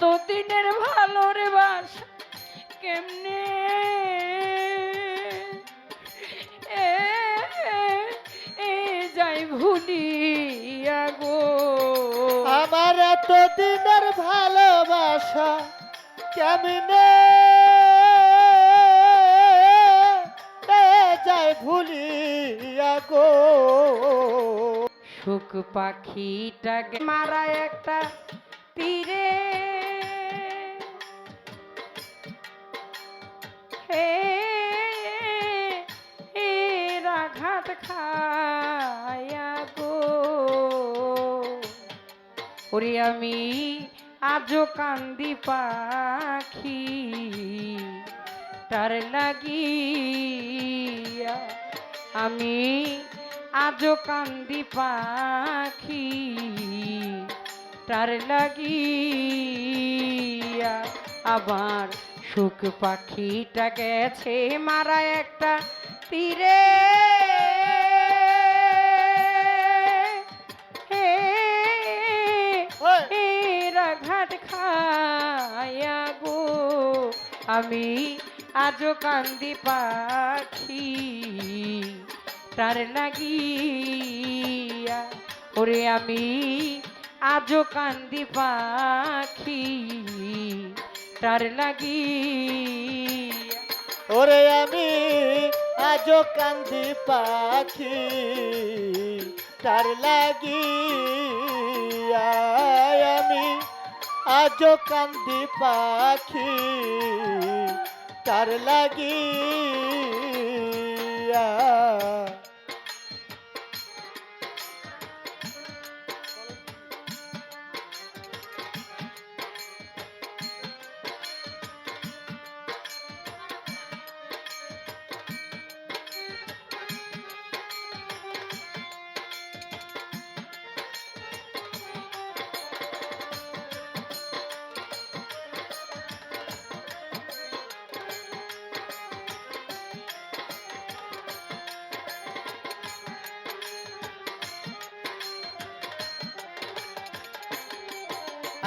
এতদিনের ভালো রে বাসা কেমনে এ এ যাই ভুলিয়া গো। আমার এতদিনের ভালোবাসা কেমনে যায় ভুলিয়া গো। সুখ পাখিটাকে মারা একটা তীরে হে এর আঘাত খায়া গো। ওরে আমি আজও কান্দি পাখি তার লাগিয়া, আমি আজও কান্দি পাখি তার লাগিয়া। আবার সুখ পাখিটা গেছে মারা একটা তীরে ঘাট খায়া গো। আমি আজও কান্দি পাখি তার লাগিয়া। ওরে আমি আজও কান্দি পাখি তার লাগিয়া। ওরে আমি আজও কান্দি পাখি তার লাগিয়া। আমি আজও কান্দি পাখি তার লাগিয়া।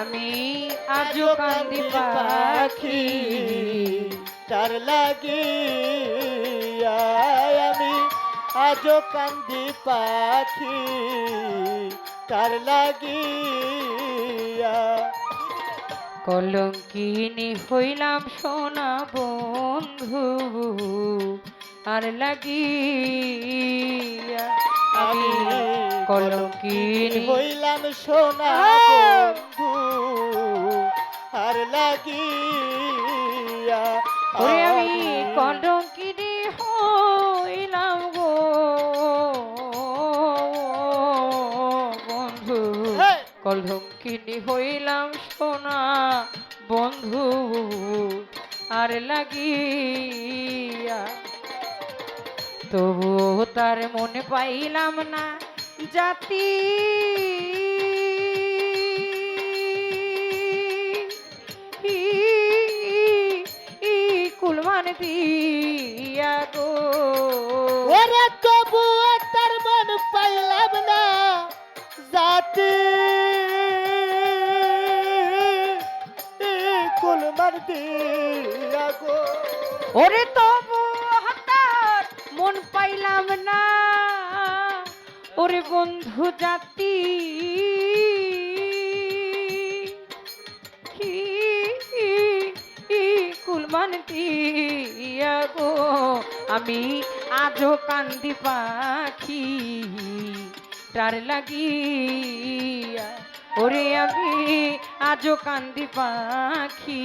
আমি আজও কান্দি পাখি তার লাগিয়া। আমি আজও কান্দি পাখি তার লাগিয়া। কলঙ্কিনী হইলাম সোনা বন্ধু আর লাগিয়া। আমি কলঙ্কিনী হইলাম সোনা বন্ধু আর লাগিয়া। ওরে আমি কলঙ্কিনী হইলাম গো বন্ধু, কলঙ্কিনী হইলাম সোনা বন্ধু আর লাগিয়া। তবুও তার মনে পাইলাম না জাতি কুলমান দিয়া গো। ওরে তবুও তার মন পাইলাম না জাতি কুলমান দিয়া গো। ওরে তবু হঠাৎ মন পাইলাম না ওরে বন্ধু জাতি কুলমান দিয়া গো। আমি আজও কান্দি পাখি তার লাগিয়া। ওরে আমি আজও কান্দি পাখি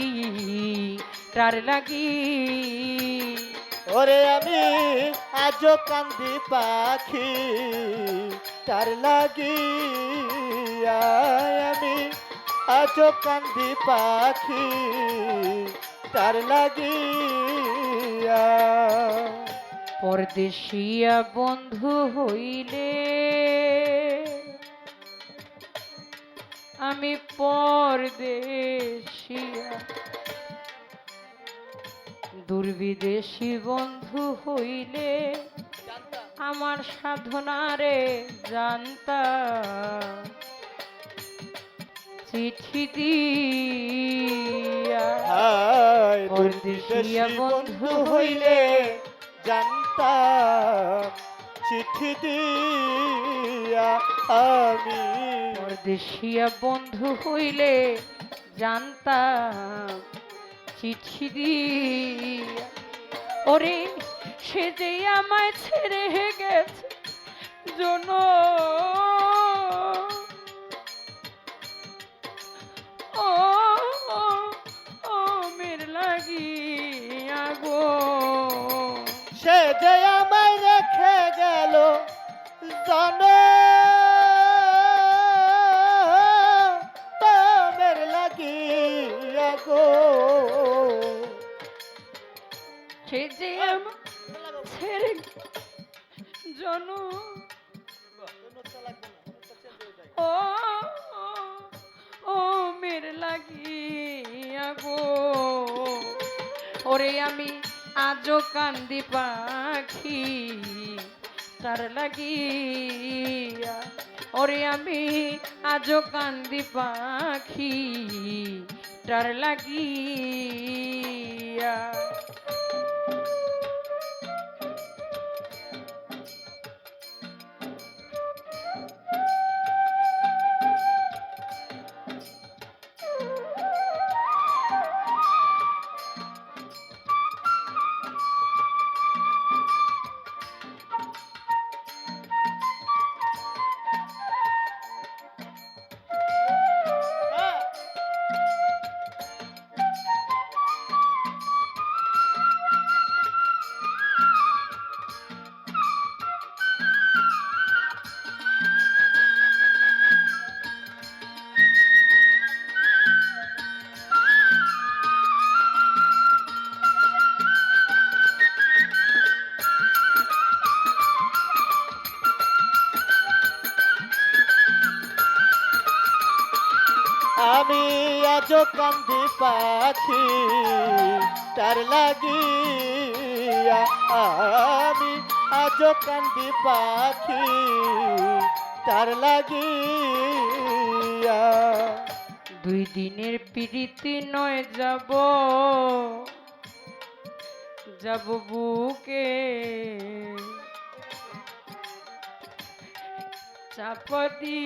তার লাগিয়া। ওরে আমি আজও কান্দি পাখি তার লাগিয়া। আমি আজও কান্দি পাখি তার লাগিয়া। পরদেশিয়া বন্ধু হইলে আমি পরদেশিয়া, দুর্বিদেশী বন্ধু হইলে আমার সাধনারে জানতা। চিঠি দিয়া হায় পরদেশিয়া পরদেশি বন্ধু হইলে জানতাম চিঠি দিয়া আমি পরদেশিয়া বন্ধু হইলে জানতাম চিঠি দিয়া ওরে সে যে আমায় ছেড়ে গেছে জন ও ও, ও মের লাগিয়া গো সে যে আমায় রেখে গেল জনমের লাগিয়া গো সে যে আমায় ছেড়ে জন ও ও, ও মের লাগিয়া গো ওরে আমি আজও কান্দি পাখি তার লাগিয়া ওরে আমি আজও কান্দি পাখি তার লাগিয়া আমি আজও কান্দি পাখি তার লাগিয়া আমি আজও কান্দি পাখি তার লাগিয়া দুই দিনের প্রীতি নয় যাব যাব বুকে চাপতি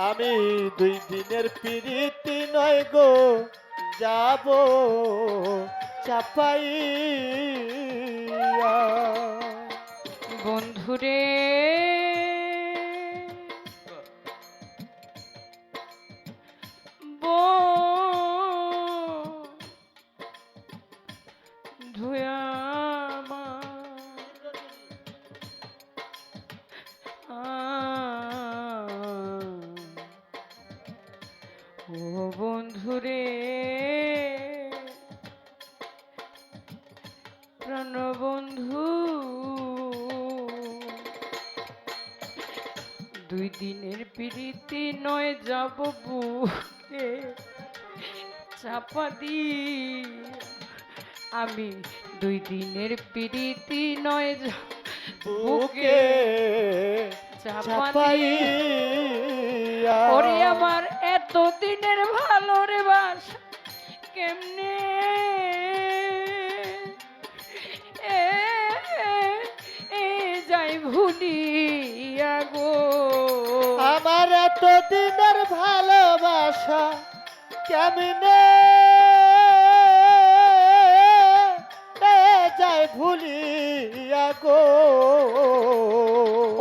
আমি 2 দিনের প্রীতি নয় গো যাব চাপাইয়া বন্ধুরে ধুয়ামা ও বন্ধুরে প্রাণবন্ধু 2 দিনের প্রীতি নয় যাব বুকে চাপা দি আমি 2 দিনের প্রীতি নয় বুকে চাপা দি চাপাইয়া ওরে আমার এত দিনের ভালো রে বাস কেমনে এ এ যাই ভুলিয়া গো আমার এত দিনের ভালোবাসা কেমনে যায় ভুলিয়া গো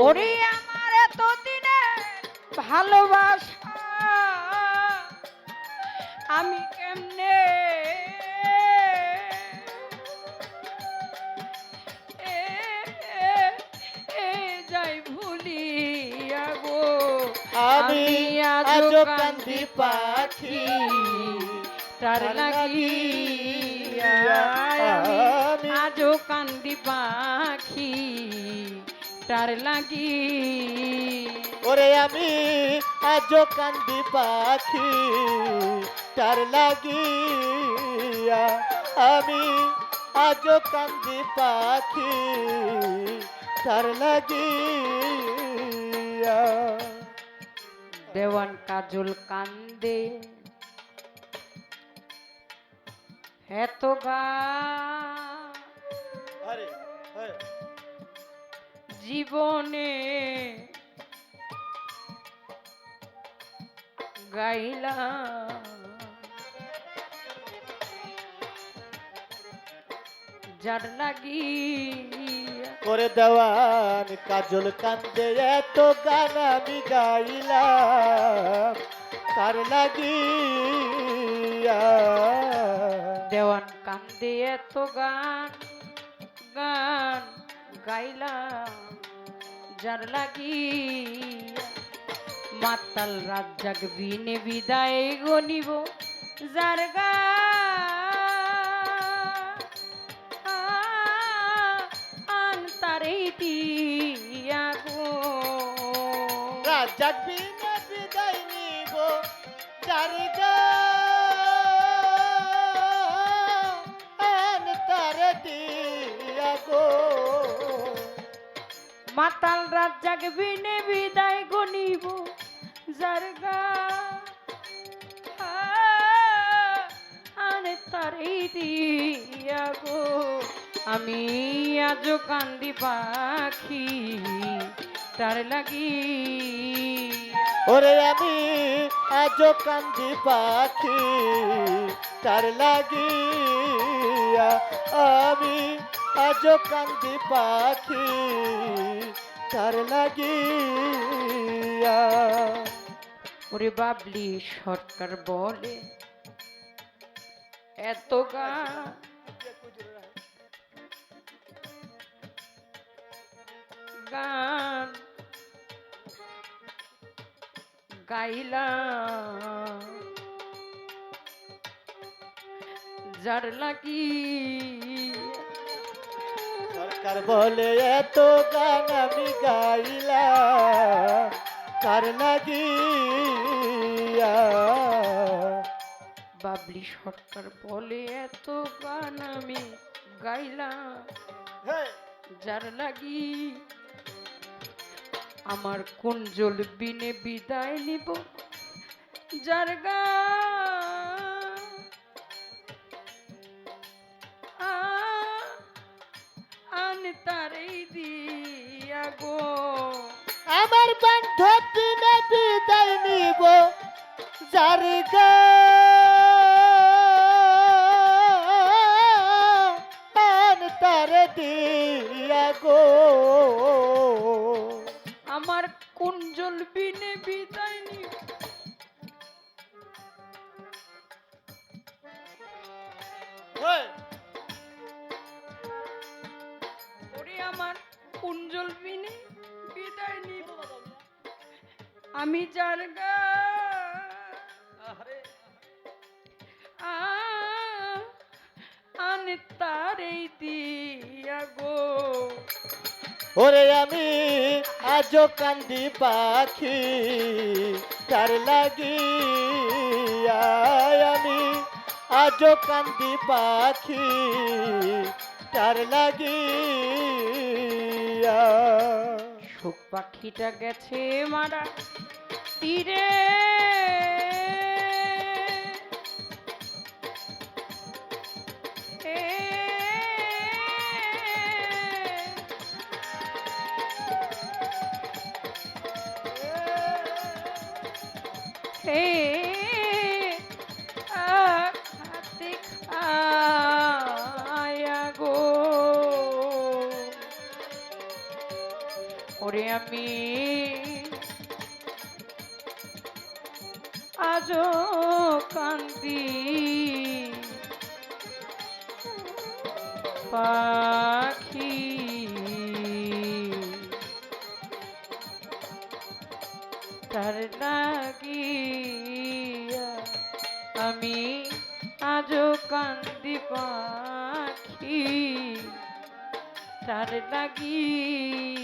ওরে আমার এত দিনের ভালোবাসা আমি কেমনে এ এ যাই ভুলিয়া গো আমি আজও কান্দি পাখি তার লাগিয়া আমি আজও কান্দি পাখি তার লাগি ওরে আমি আজও কান্দি পাখি তার লাগিয়া আমি আজও কান্দি পাখি তার লাগিয়া দেওয়ান কাজল কান্দে এত গা আরে হ্যাঁ জীবনে গাইলা যার লাগি করে দেওয়ান কাজল কান্দে এত গান আমি গাইলাম কার লাগিয়া দেওয়ান কান্দে এত গান গান গাইলাম যার লাগি মাতাল রাত জাগবি নে বিদায় গনিব যার গান তারে দিয়া গো রাত জাগবি না বিদায় নিব যার গান তার দিয়া গো মাতাল রাত জাগবি নে বিদায় গনিব যার গান তারে দিয়া গো আমি আজো কান্দি পাখি তার লাগি ওরে আমি আজো কান্দি পাখি তার লাগিয়া আমি আজো কান্দি পাখি তার লাগিয়া ওরে বাবলি সরকার বলে এত গান গাইলা যার লাগি সরকার বলে এত গান আমি গাইলাম কার লাগিয়া বাবলি সরকার বলে এত গান আমি গাইলাম যার লাগি আমার কুঞ্জল বিনে বিদায় নিব যার গান তারে দিয়া গো আমার বান্ধব দিনে বিদায় নিব যার গান তার দিয়া গো আমার কুঞ্জল বিনে বিদায় নিব ওরে আমার কুঞ্জল বিনে বিদায় নিব আমি যার গান তারে দিয়া গো ওরে আমি আজো কান্দি পাখি তার লাগিয়া আমি আজো কান্দি পাখি তার লাগিয়া সুখ পাখিটা গেছে মারা তীরে হাতে খায়া গো ওরে আমি আজো কান্দি পাখি তার লাগিয়া আমি আজো কান্দি পাখি তার লাগিয়া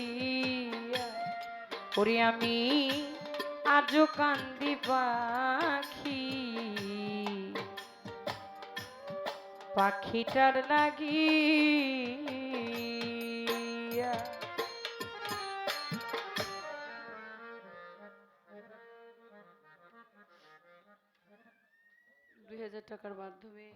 ওরে আমি আজো কান্দি পাখি পাখিটার লাগিয়া 2000 টাকার মাধ্যমে